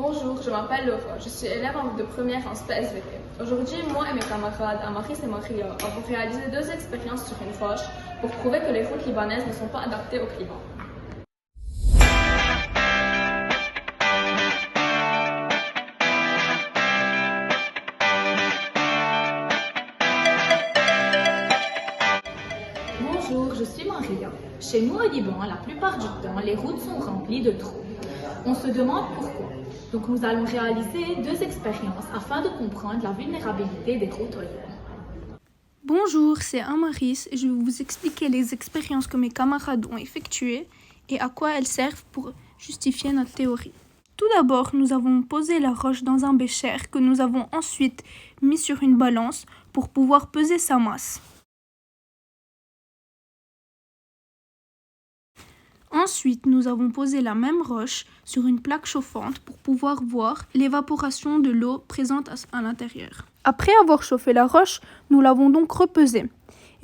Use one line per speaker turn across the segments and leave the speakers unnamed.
Bonjour, je m'appelle Laura, je suis élève de première en SPSVT. Aujourd'hui, moi et mes camarades Amaris et Maria avons réalisé 2 expériences sur une roche pour prouver que les routes libanaises ne sont pas adaptées au climat.
Bonjour, je suis Maria. Chez nous au Liban, la plupart du temps, les routes sont remplies de trous. On se demande pourquoi. Donc nous allons réaliser 2 expériences afin de comprendre la vulnérabilité des routes au Liban.
Bonjour, c'est Amaris et je vais vous expliquer les expériences que mes camarades ont effectuées et à quoi elles servent pour justifier notre théorie. Tout d'abord, nous avons posé la roche dans un bécher que nous avons ensuite mis sur une balance pour pouvoir peser sa masse. Ensuite, nous avons posé la même roche sur une plaque chauffante pour pouvoir voir l'évaporation de l'eau présente à l'intérieur. Après avoir chauffé la roche, nous l'avons donc repesée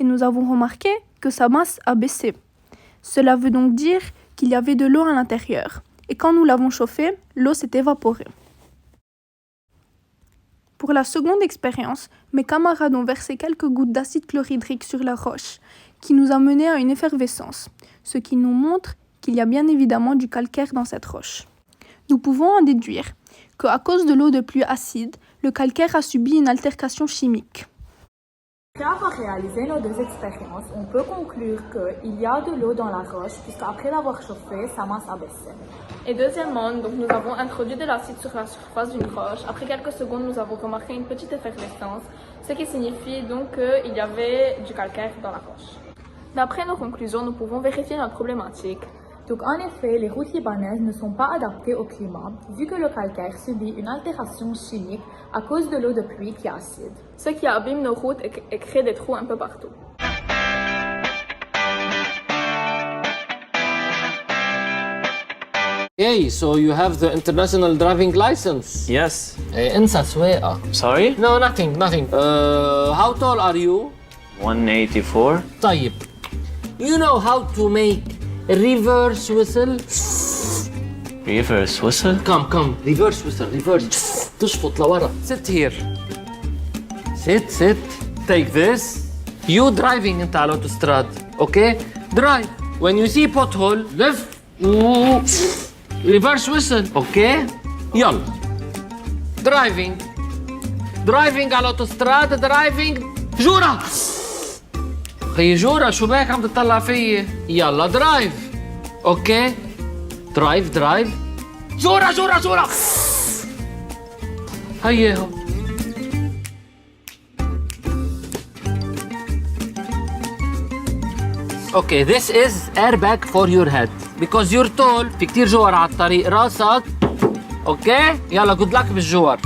et nous avons remarqué que sa masse a baissé. Cela veut donc dire qu'il y avait de l'eau à l'intérieur et quand nous l'avons chauffée, l'eau s'est évaporée. Pour la seconde expérience, mes camarades ont versé quelques gouttes d'acide chlorhydrique sur la roche qui nous a mené à une effervescence, ce qui nous montre qu'il y a bien évidemment du calcaire dans cette roche. Nous pouvons en déduire qu'à cause de l'eau de pluie acide, le calcaire a subi une altercation chimique.
Après avoir réalisé nos 2 expériences, on peut conclure qu'il y a de l'eau dans la roche puisqu'après l'avoir chauffée, sa masse a baissé.
Et deuxièmement, nous avons introduit de l'acide sur la surface d'une roche. Après quelques secondes, nous avons remarqué une petite effervescence, ce qui signifie donc qu'il y avait du calcaire dans la roche. D'après nos conclusions, nous pouvons vérifier notre problématique.
Donc en effet, les routes libanaises ne sont pas adaptées au climat vu que le calcaire subit une altération chimique à cause de l'eau de pluie qui est acide.
Ce qui abîme nos routes et crée des trous un peu partout.
Hey, so you have the international driving license?
Yes.
انسى سواقة.
Sorry?
No, nothing. How tall are you?
184.
طيب. You know how to make reverse whistle?
Reverse whistle?
Come. Reverse whistle, reverse. تشفط لورا. Sit here. Sit. Take this. You driving انت على الاوتوستراد. Okay? Drive. When you see pothole, left. Reverse whistle. Okay? يلا. Driving على الاوتوستراد. Driving. جورة. خي جورة شو بك عم تطلع فيي؟ يلا درايف. اوكي؟ درايف. جورة. هيهو. اوكي, this is airbag for your head because you're tall. في كتير جوار على الطريق راسك. اوكي؟ يلا good luck بالجوار.